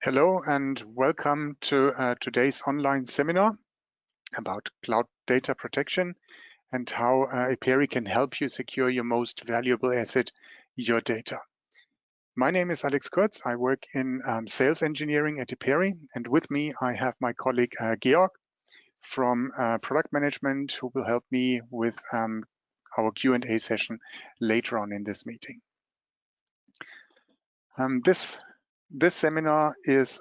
Hello and welcome to today's online seminar about cloud data protection and how Eperi can help you secure your most valuable asset, your data. My name is Alex Kurz. I work in sales engineering at Eperi, and with me I have my colleague Georg from product management, who will help me with our Q&A session later on in this meeting. This seminar is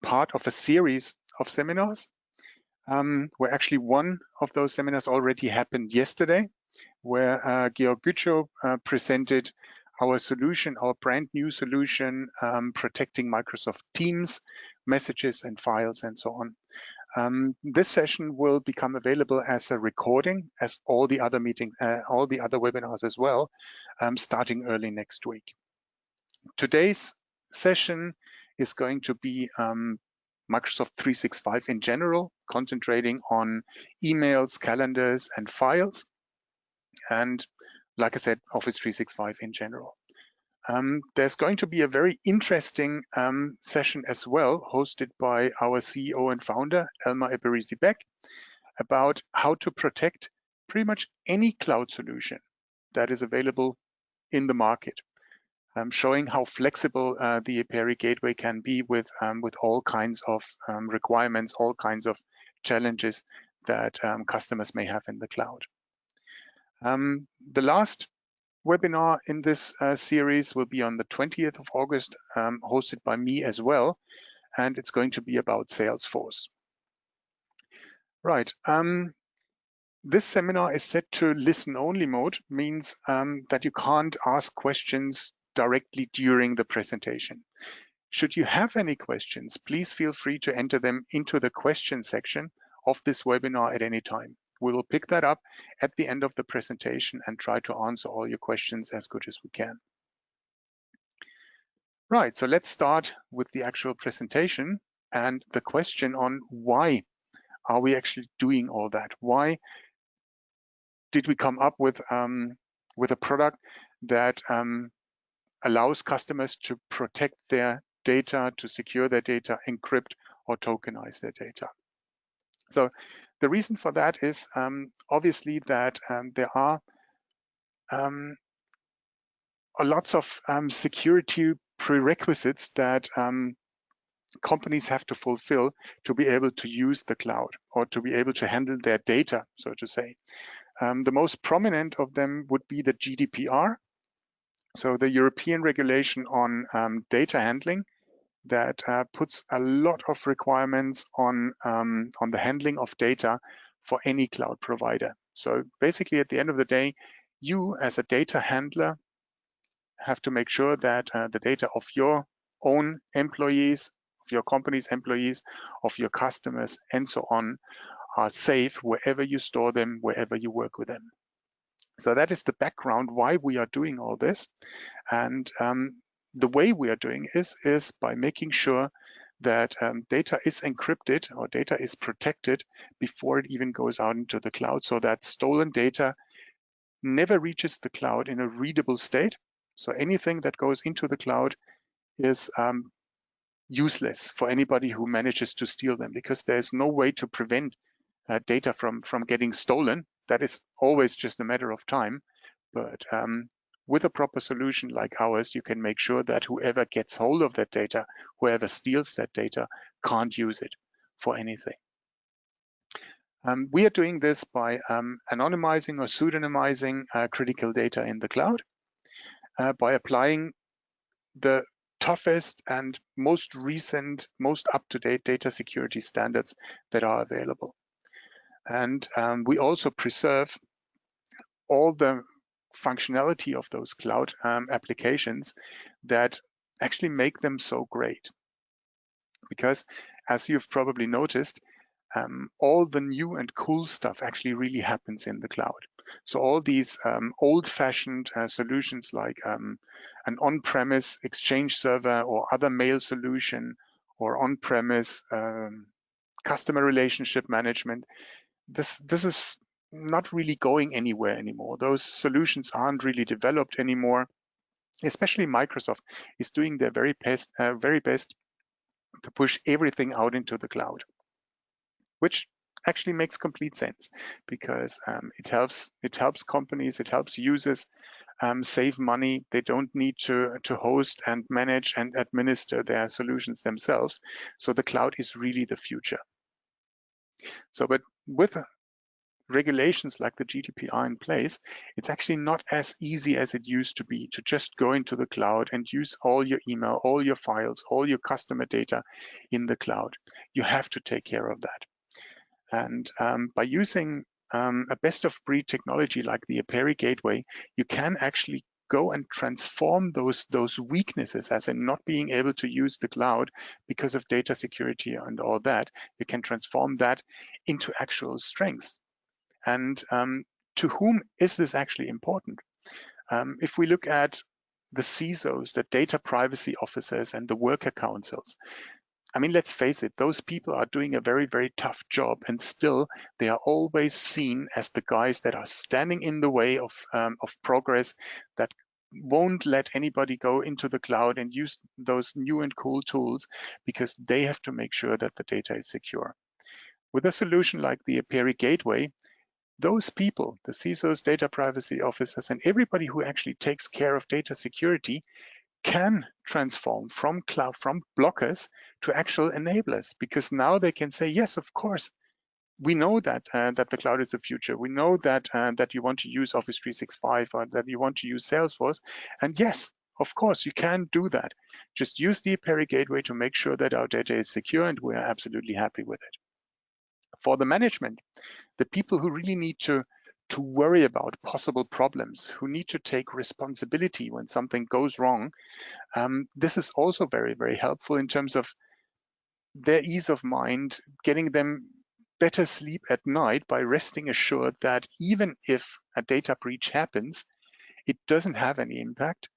part of a series of seminars, where actually one of those seminars already happened yesterday, where Georg Gütschow presented our solution, our brand new solution, protecting Microsoft Teams, messages and files and so on. This session will become available as a recording, as all the other meetings, all the other webinars as well, starting early next week. Today's session is going to be Microsoft 365 in general, concentrating on emails, calendars, and files. And like I said, Office 365 in general. There's going to be a very interesting session as well, hosted by our CEO and founder, Elmar Eperi, about how to protect pretty much any cloud solution that is available in the market. Showing how flexible the Eperi gateway can be with all kinds of requirements, all kinds of challenges that customers may have in the cloud. The last webinar in this series will be on the 20th of August, hosted by me as well, and it's going to be about Salesforce. Right. This seminar is set to listen-only mode, means that you can't ask questions directly during the presentation. Should you have any questions, please feel free to enter them into the question section of this webinar at any time. We will pick that up at the end of the presentation and try to answer all your questions as good as we can. Right, so let's start with the actual presentation and the question on why are we actually doing all that? Why did we come up with a product that allows customers to protect their data, to secure their data, encrypt or tokenize their data? So the reason for that is obviously that there are lots of security prerequisites that companies have to fulfill to be able to use the cloud or to be able to handle their data, so to say. The most prominent of them would be the GDPR, so the European regulation on data handling that puts a lot of requirements on the handling of data for any cloud provider. So basically, at the end of the day, you as a data handler have to make sure that the data of your own employees, of your company's employees, of your customers, and so on, are safe wherever you store them, wherever you work with them. So that is the background why we are doing all this. And the way we are doing is by making sure that data is encrypted or data is protected before it even goes out into the cloud, so that stolen data never reaches the cloud in a readable state. So anything that goes into the cloud is useless for anybody who manages to steal them, because there's no way to prevent data from getting stolen. That is always just a matter of time. But with a proper solution like ours, you can make sure that whoever gets hold of that data, whoever steals that data, can't use it for anything. We are doing this by anonymizing or pseudonymizing critical data in the cloud, by applying the toughest and most recent, most up-to-date data security standards that are available. And we also preserve all the functionality of those cloud applications that actually make them so great. Because as you've probably noticed, all the new and cool stuff actually really happens in the cloud. So all these old-fashioned solutions like an on-premise Exchange server or other mail solution or on-premise customer relationship management, this is not really going anywhere anymore. Those solutions aren't really developed anymore. Especially Microsoft is doing their very best to push everything out into the cloud, which actually makes complete sense because it helps companies, it helps users save money. They don't need to host and manage and administer their solutions themselves. So the cloud is really the future. So, but with regulations like the GDPR in place, it's actually not as easy as it used to be to just go into the cloud and use all your email, all your files, all your customer data in the cloud. You have to take care of that. And by using a best of breed technology like the Eperi gateway, you can actually go and transform those weaknesses, as in not being able to use the cloud because of data security and all that. You can transform that into actual strengths. And to whom is this actually important? If we look at the CISOs, the data privacy officers, and the worker councils, I mean, let's face it, those people are doing a very, very tough job, and still they are always seen as the guys that are standing in the way of progress, that won't let anybody go into the cloud and use those new and cool tools because they have to make sure that the data is secure. With a solution like the Eperi Gateway, those people, the CISOs, data privacy officers, and everybody who actually takes care of data security can transform from cloud, from blockers to actual enablers, because now they can say, yes, of course, we know that that the cloud is the future. We know that that you want to use Office 365 or that you want to use Salesforce. And yes, of course, you can do that. Just use the Eperi Gateway to make sure that our data is secure, and we are absolutely happy with it. For the management, the people who really need to worry about possible problems, who need to take responsibility when something goes wrong, this is also very, very helpful in terms of their ease of mind, getting them better sleep at night by resting assured that even if a data breach happens, it doesn't have any impact,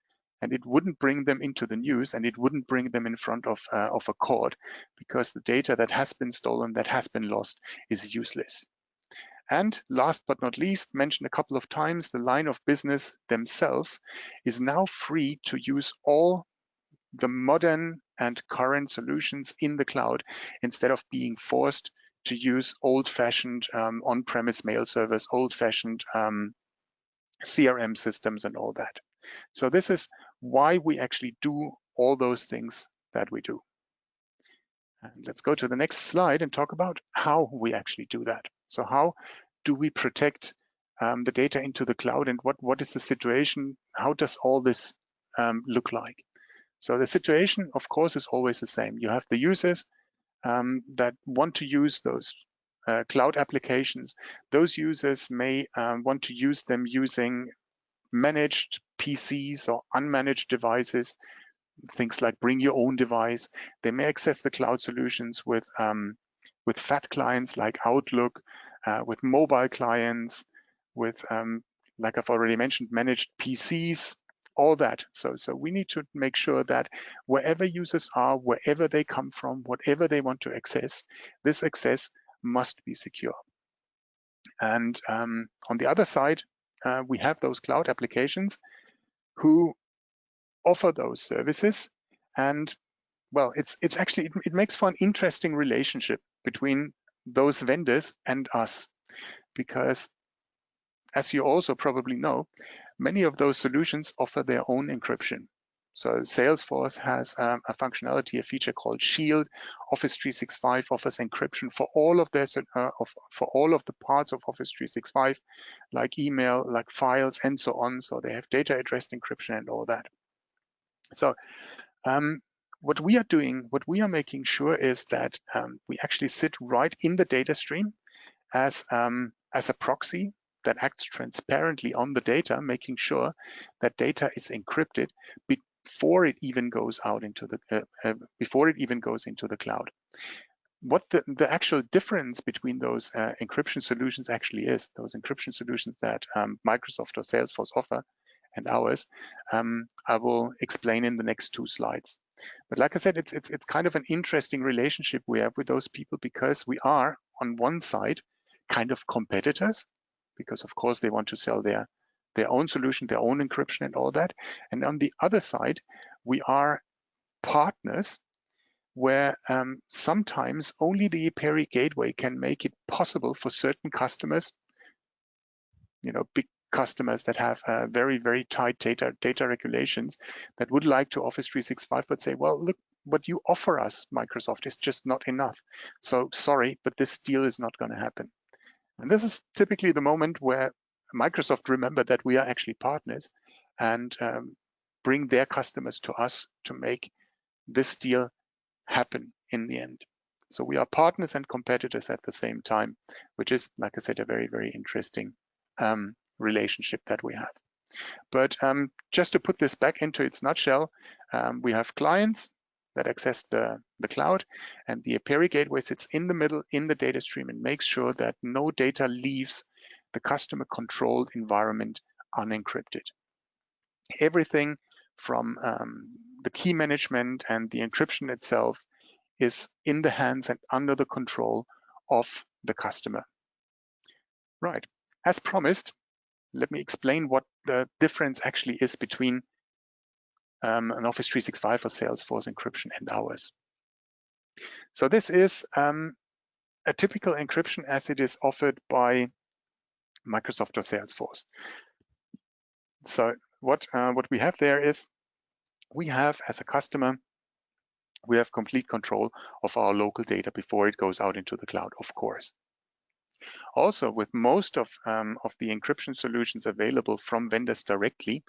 and it wouldn't bring them into the news, and it wouldn't bring them in front of a court, because the data that has been stolen, that has been lost, is useless. And last but not least, mentioned a couple of times, the line of business themselves is now free to use all the modern and current solutions in the cloud instead of being forced to use old-fashioned on-premise mail servers, old-fashioned CRM systems and all that. So this is why we actually do all those things that we do. And let's go to the next slide and talk about how we actually do that. So how do we protect the data into the cloud, and what is the situation? How does all this look like? So the situation, of course, is always the same. You have the users that want to use those cloud applications. Those users may want to use them using managed PCs or unmanaged devices, things like bring your own device. They may access the cloud solutions with fat clients like Outlook, with mobile clients, with, like I've already mentioned, managed PCs, all that. So we need to make sure that wherever users are, wherever they come from, whatever they want to access, this access must be secure. And on the other side, we have those cloud applications who offer those services. And well, it's actually, it makes for an interesting relationship between those vendors and us, because as you also probably know, many of those solutions offer their own encryption. So Salesforce has a functionality, a feature called Shield. Office 365 offers encryption for all of their for all of the parts of Office 365, like email, like files, and so on. So they have data address encryption and all that. So what we are doing, what we are making sure is that we actually sit right in the data stream as a proxy that acts transparently on the data, making sure that data is encrypted before it even goes out into the cloud. What the actual difference between those encryption solutions actually is, those encryption solutions that Microsoft or Salesforce offer and ours, I will explain in the next two slides. But like I said, it's kind of an interesting relationship we have with those people, because we are on one side kind of competitors, because of course they want to sell their own solution, their own encryption and all that. And on the other side, we are partners where sometimes only the Eperi gateway can make it possible for certain customers, big customers that have very, very tight data regulations that would like to Office 365, but say, well, look, what you offer us, Microsoft, is just not enough. So sorry, but this deal is not going to happen. And this is typically the moment where Microsoft remember that we are actually partners and bring their customers to us to make this deal happen in the end. So we are partners and competitors at the same time, which is, like I said, a very, very interesting relationship that we have. But just to put this back into its nutshell, we have clients that access the cloud, and the Eperi gateway sits in the middle in the data stream and makes sure that no data leaves the customer controlled environment unencrypted. Everything from the key management and the encryption itself is in the hands and under the control of the customer. Right, as promised, let me explain what the difference actually is between an Office 365 or Salesforce encryption and ours. So this is a typical encryption as it is offered by Microsoft or Salesforce. So what we have there is, we have as a customer, we have complete control of our local data before it goes out into the cloud, of course. Also, with most of the encryption solutions available from vendors directly,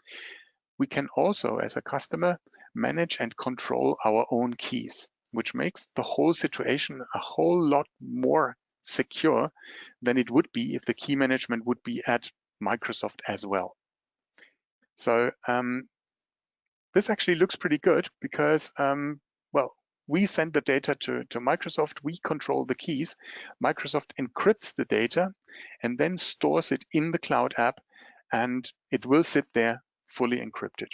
we can also, as a customer, manage and control our own keys, which makes the whole situation a whole lot more secure than it would be if the key management would be at Microsoft as well. So this actually looks pretty good because, well, we send the data to Microsoft, we control the keys, Microsoft encrypts the data and then stores it in the cloud app, and it will sit there fully encrypted.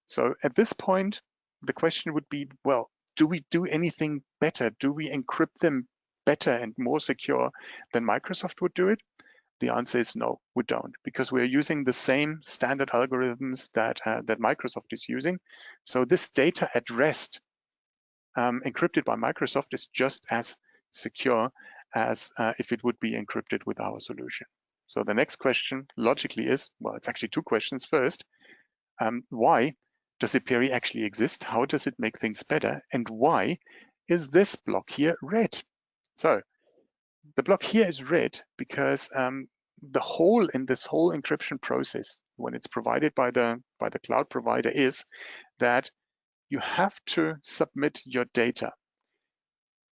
So at this point, the question would be, well, do we do anything better? Do we encrypt them better and more secure than Microsoft would do it? The answer is no, we don't, because we're using the same standard algorithms that Microsoft is using. So this data at rest, encrypted by Microsoft, is just as secure as if it would be encrypted with our solution. So the next question logically is, well, it's actually two questions. First, why does Eperi actually exist? How does it make things better? And why is this block here red? So the block here is red because the hole in this whole encryption process, when it's provided by the cloud provider, is that you have to submit your data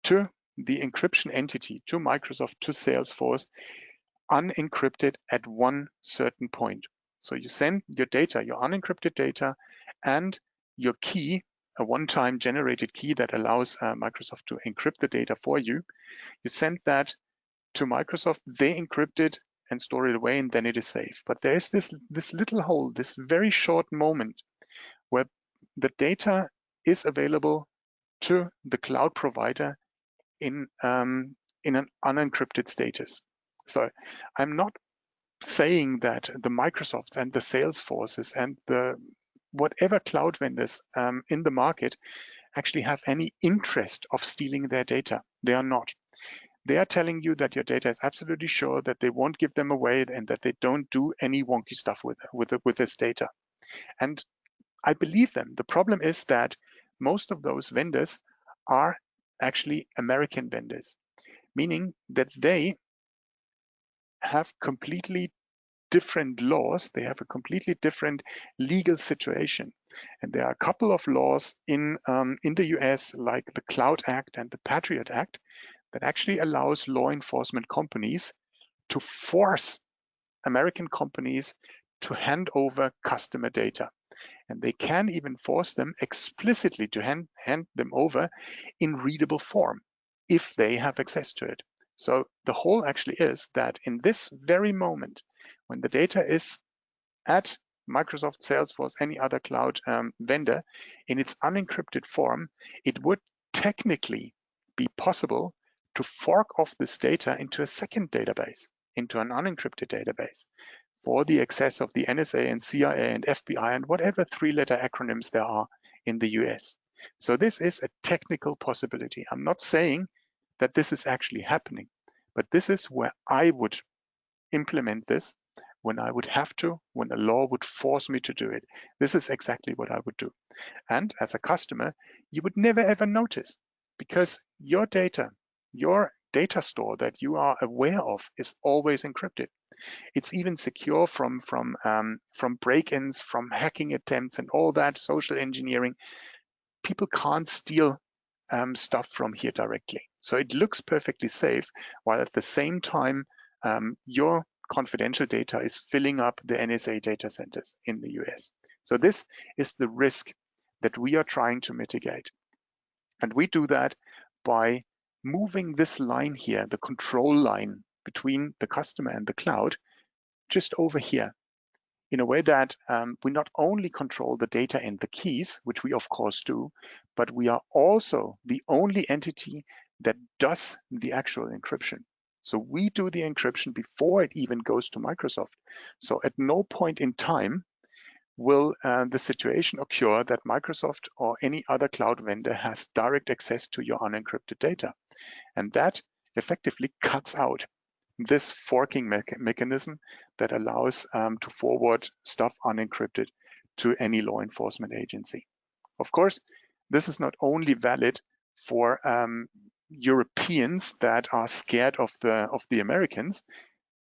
to the encryption entity, to Microsoft, to Salesforce, unencrypted at one certain point. So you send your data, your unencrypted data, and your key, a one-time generated key that allows Microsoft to encrypt the data for you. You send that to Microsoft, they encrypt it and store it away, and then it is safe. But there is this little hole, this very short moment where the data is available to the cloud provider in an unencrypted status. So I'm not saying that the Microsofts and the Salesforces and the whatever cloud vendors in the market actually have any interest of stealing their data. They are not. They are telling you that your data is absolutely sure, that they won't give them away, and that they don't do any wonky stuff with this data. And I believe them. The problem is that most of those vendors are actually American vendors, meaning that they have completely different laws. They have a completely different legal situation. And there are a couple of laws in the US, like the Cloud Act and the Patriot Act, that actually allows law enforcement companies to force American companies to hand over customer data. And they can even force them explicitly to hand them over in readable form if they have access to it. So the whole actually is that in this very moment, when the data is at Microsoft, Salesforce, any other cloud vendor in its unencrypted form, it would technically be possible to fork off this data into a second database, into an unencrypted database, for the access of the NSA and CIA and FBI and whatever three-letter acronyms there are in the US. So this is a technical possibility. I'm not saying that this is actually happening, but this is where I would implement this when I would have to, when the law would force me to do it. This is exactly what I would do. And as a customer, you would never ever notice, because your data store that you are aware of is always encrypted. It's even secure from break-ins, from hacking attempts and all that social engineering. People can't steal stuff from here directly. So it looks perfectly safe, while at the same time, your confidential data is filling up the NSA data centers in the US. So this is the risk that we are trying to mitigate. And we do that by moving this line here, the control line between the customer and the cloud, just over here, in a way that we not only control the data and the keys, which we of course do, but we are also the only entity that does the actual encryption. So we do the encryption before it even goes to Microsoft. So at no point in time will the situation occur that Microsoft or any other cloud vendor has direct access to your unencrypted data. And that effectively cuts out this forking mechanism that allows to forward stuff unencrypted to any law enforcement agency. Of course, this is not only valid for Europeans that are scared of the Americans.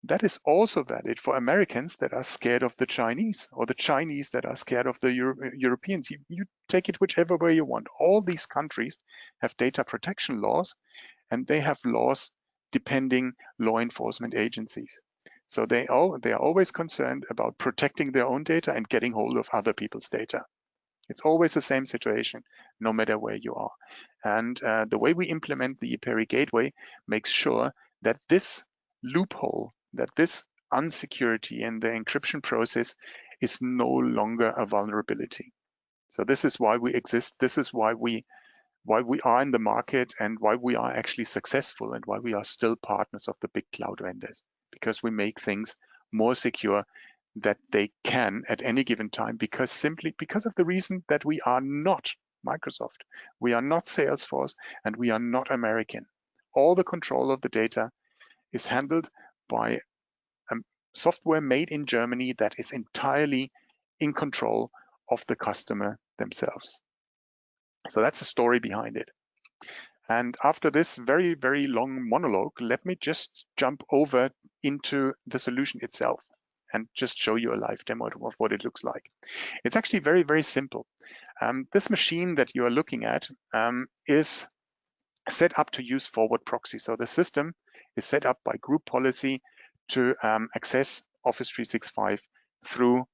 That is also valid for Americans that are scared of the Chinese, or the Chinese that are scared of the Europeans. You take it whichever way you want. All these countries have data protection laws, and they have laws depending law enforcement agencies. So they are always concerned about protecting their own data and getting hold of other people's data. It's always the same situation, no matter where you are. And the way we implement the Eperi gateway makes sure that this loophole, that this unsecurity in the encryption process is no longer a vulnerability. So this is why we exist. This is why we are in the market, and why we are actually successful, and why we are still partners of the big cloud vendors, because we make things more secure that they can at any given time, simply because of the reason that we are not Microsoft, we are not Salesforce, and we are not American. All the control of the data is handled by software made in Germany that is entirely in control of the customer themselves. So that's the story behind it. And after this very, very long monologue, let me just jump over into the solution itself and just show you a live demo of what it looks like. It's actually very, very simple. This machine that you are looking at is set up to use forward proxy. So the system is set up by group policy to access Office 365 through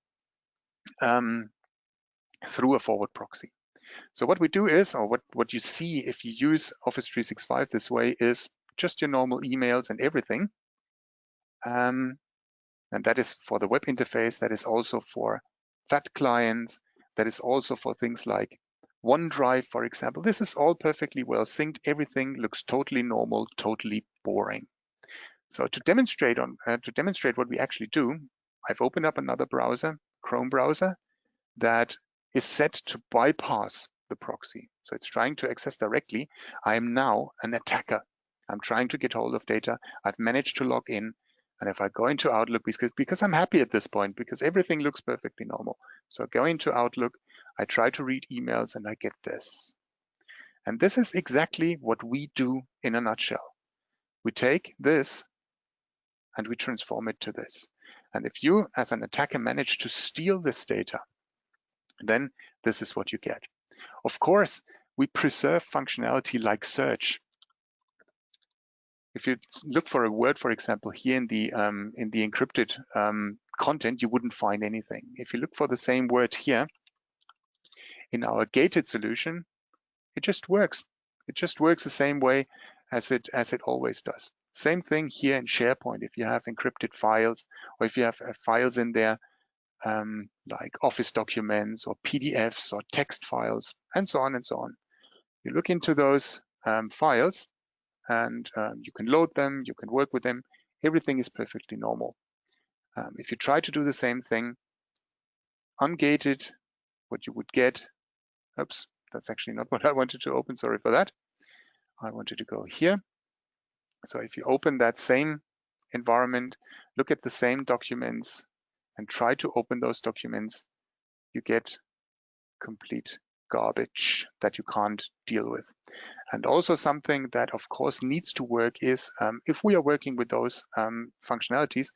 a forward proxy. So what we do is, or what you see if you use Office 365 this way, is just your normal emails and everything. And that is for the web interface. That is also for FAT clients. That is also for things like OneDrive, for example. This is all perfectly well synced. Everything looks totally normal, totally boring. So to demonstrate what we actually do, I've opened up another browser, Chrome browser, that is set to bypass the proxy. So it's trying to access directly. I am now an attacker. I'm trying to get hold of data. I've managed to log in. And if I go into Outlook, because I'm happy at this point, because everything looks perfectly normal. So I go into Outlook, I try to read emails, and I get this. And this is exactly what we do in a nutshell. We take this and we transform it to this. And if you, as an attacker, manage to steal this data, then this is what you get. Of course, we preserve functionality like search. If you look for a word, for example, here in the encrypted content, you wouldn't find anything. If you look for the same word here in our gated solution, it just works. It just works the same way as it always does. Same thing here in SharePoint. If you have encrypted files, or if you have files in there like Office documents or PDFs or text files, and so on and so on. You look into those files, and you can load them, you can work with them. Everything is perfectly normal. If you try to do the same thing, ungated, what you would get, oops, that's actually not what I wanted to open. Sorry for that. I wanted to go here. So if you open that same environment, look at the same documents and try to open those documents, you get complete garbage that you can't deal with. And also something that of course needs to work is if we are working with those functionalities,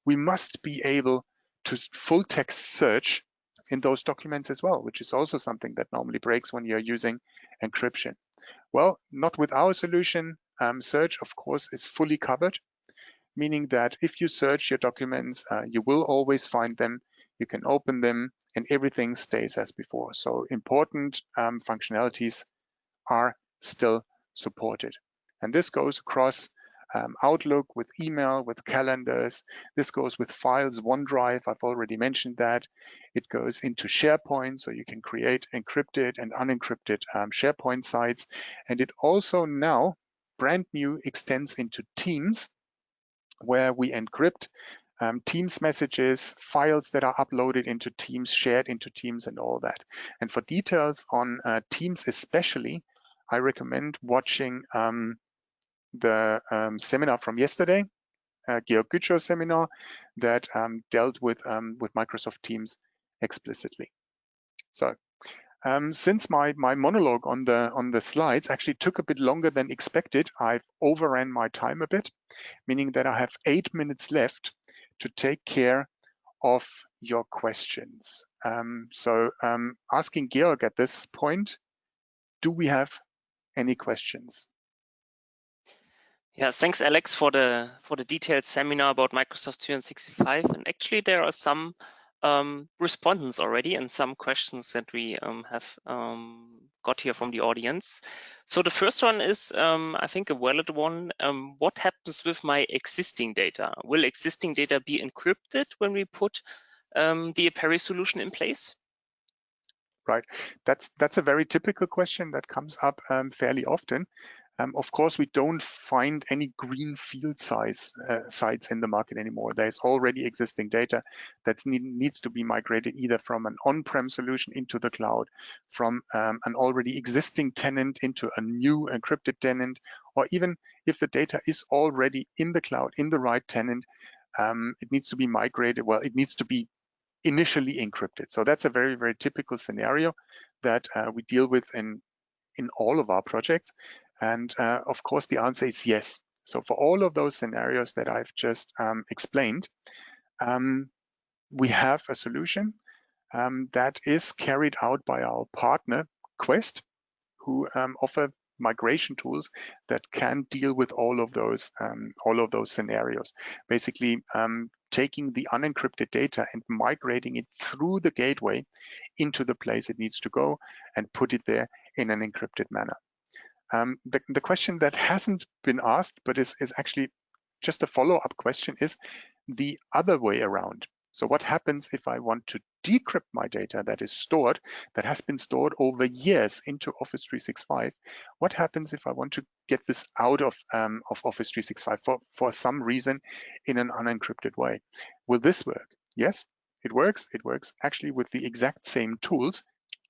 we must be able to full text search in those documents as well, which is also something that normally breaks when you're using encryption. Well, not with our solution. Search, of course, is fully covered, meaning that if you search your documents, you will always find them, you can open them, and everything stays as before. So important functionalities are still supported. And this goes across Outlook, with email, with calendars. This goes with files, OneDrive, I've already mentioned that. It goes into SharePoint, so you can create encrypted and unencrypted SharePoint sites. And it also now, brand new, extends into Teams, where we encrypt Teams messages, files that are uploaded into Teams, shared into Teams, and all that. And for details on Teams especially, I recommend watching the seminar from yesterday, Georg Gütscher's seminar that dealt with Microsoft Teams explicitly. So since my monologue on the slides actually took a bit longer than expected, I've overran my time a bit, meaning that I have 8 minutes left to take care of your questions. So asking Georg at this point, do we have any questions? Yeah, thanks, Alex, for the detailed seminar about Microsoft 365. And actually, there are some respondents already and some questions that we have got here from the audience. So the first one is, I think, a valid one. What happens with my existing data? Will existing data be encrypted when we put the Eperi solution in place? Right, that's a very typical question that comes up fairly often. Of course, we don't find any green field sites in the market anymore. There's already existing data that needs to be migrated either from an on-prem solution into the cloud, from an already existing tenant into a new encrypted tenant, or even if the data is already in the cloud, in the right tenant, it needs to be migrated. Well, it needs to be initially encrypted. So that's a very, very typical scenario that we deal with in all of our projects. And of course, the answer is yes. So for all of those scenarios that I've just explained, we have a solution that is carried out by our partner, Quest, who offer migration tools that can deal with all of those scenarios. Basically, taking the unencrypted data and migrating it through the gateway into the place it needs to go and put it there in an encrypted manner. The question that hasn't been asked, but is actually just a follow-up question, is the other way around. So what happens if I want to decrypt my data that is stored, that has been stored over years into Office 365? What happens if I want to get this out of Office 365 for some reason in an unencrypted way? Will this work? Yes, it works. It works actually with the exact same tools,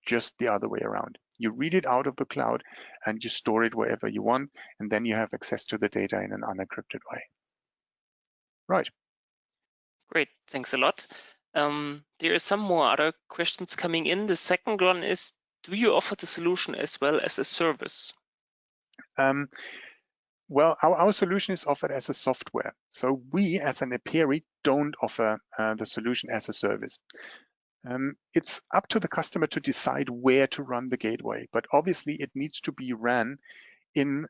just the other way around. You read it out of the cloud and you store it wherever you want, and then you have access to the data in an unencrypted way. Right. Great, thanks a lot. There are some more other questions coming in. The second one is, do you offer the solution as well as a service? Well, our solution is offered as a software. So we, as an Eperi, don't offer the solution as a service. It's up to the customer to decide where to run the gateway, but obviously it needs to be ran in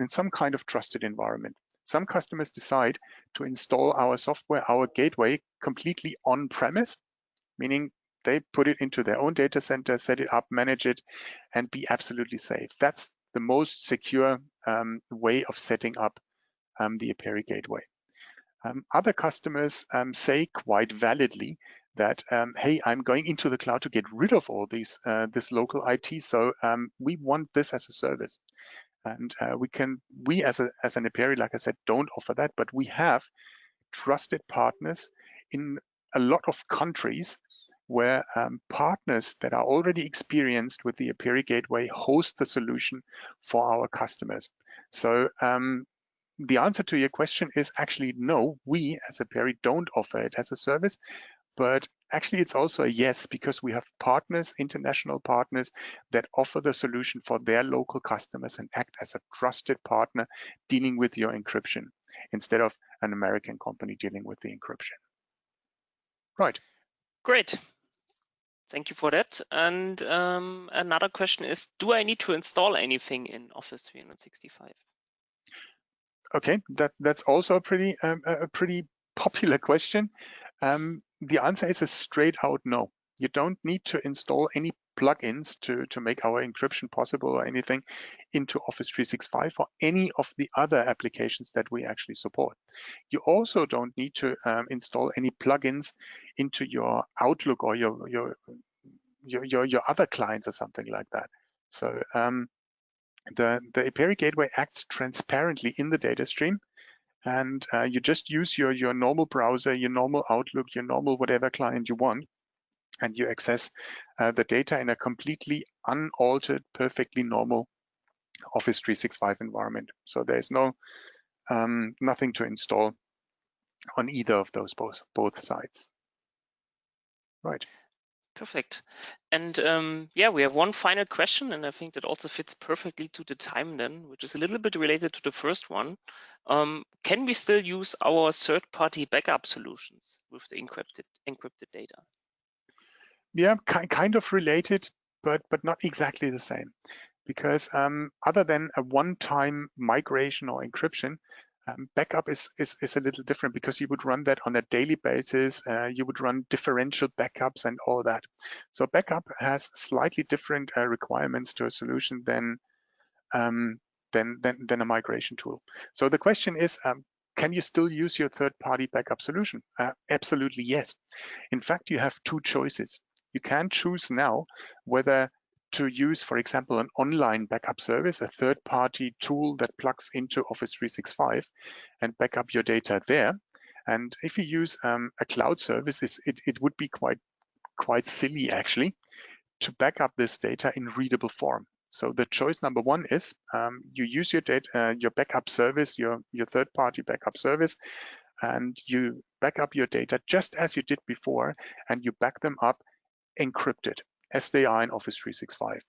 some kind of trusted environment. Some customers decide to install our software, our gateway, completely on premise, meaning they put it into their own data center, set it up, manage it, and be absolutely safe. That's the most secure way of setting up the Eperi gateway. Other customers say quite validly that, hey, I'm going into the cloud to get rid of all this local IT, so we want this as a service. And we as an Eperi, like I said, don't offer that, but we have trusted partners in a lot of countries where partners that are already experienced with the Eperi Gateway host the solution for our customers. So the answer to your question is actually no, we as Eperi don't offer it as a service, but actually it's also a yes, because we have partners, international partners, that offer the solution for their local customers and act as a trusted partner dealing with your encryption instead of an American company dealing with the encryption. Right. Great. Thank you for that. And another question is, do I need to install anything in Office 365? Okay, that's also a pretty popular question. The answer is a straight out no. You don't need to install any plugins to make our encryption possible or anything into Office 365 or any of the other applications that we actually support. You also don't need to install any plugins into your Outlook or your other clients or something like that. So the Eperi Gateway acts transparently in the data stream, and you just use your normal browser, your normal Outlook, your normal whatever client you want, and you access the data in a completely unaltered, perfectly normal Office 365 environment. So there's nothing to install on either of those both sides. Right. Perfect. And yeah, we have one final question, and I think that also fits perfectly to the time then, which is a little bit related to the first one. Can we still use our third-party backup solutions with the encrypted data? Yeah, kind of related, but not exactly the same. Because other than a one-time migration or encryption, backup is a little different, because you would run that on a daily basis. You would run differential backups and all that. So backup has slightly different requirements to a solution than a migration tool. So the question is, can you still use your third-party backup solution? Absolutely yes. In fact, you have two choices. You can choose now whether to use, for example, an online backup service, a third-party tool that plugs into Office 365 and back up your data there. And if you use a cloud service, it would be quite silly actually to back up this data in readable form. So the choice number one is you use your data, your backup service, your third-party backup service, and you back up your data just as you did before, and you back them up encrypted as they are in Office 365.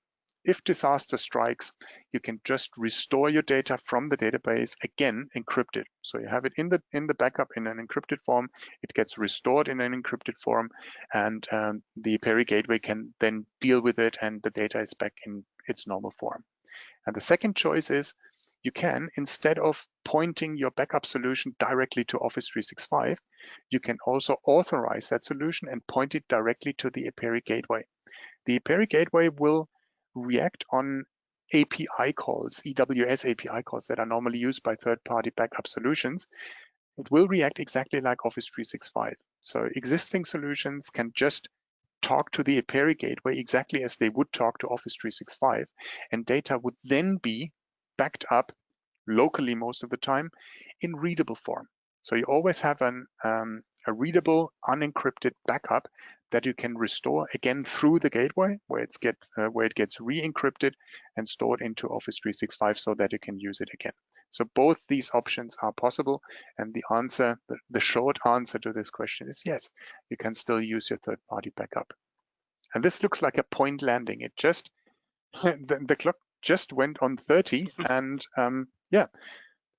If disaster strikes, you can just restore your data from the database, again encrypted. So you have it in the backup in an encrypted form, it gets restored in an encrypted form, and the Eperi Gateway can then deal with it, and the data is back in its normal form. And the second choice is you can, instead of pointing your backup solution directly to Office 365, you can also authorize that solution and point it directly to the Eperi Gateway. The Eperi Gateway will react on API calls, EWS API calls that are normally used by third-party backup solutions. It will react exactly like Office 365. So existing solutions can just talk to the Eperi Gateway exactly as they would talk to Office 365, and data would then be backed up locally most of the time in readable form. So you always have a readable, unencrypted backup that you can restore again through the gateway, where it gets re-encrypted and stored into Office 365 so that you can use it again. So both these options are possible, and the short answer to this question is yes, you can still use your third-party backup. And this looks like a point landing. It just the clock just went on 30, and yeah,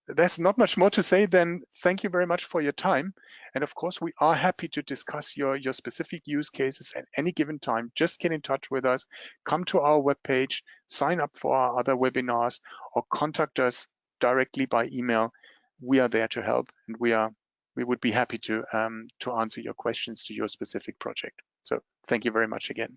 there's not much more to say than thank you very much for your time. And of course, we are happy to discuss your specific use cases at any given time. Just get in touch with us, come to our webpage, sign up for our other webinars, or contact us directly by email. We are there to help, and we would be happy to answer your questions to your specific project. So thank you very much again.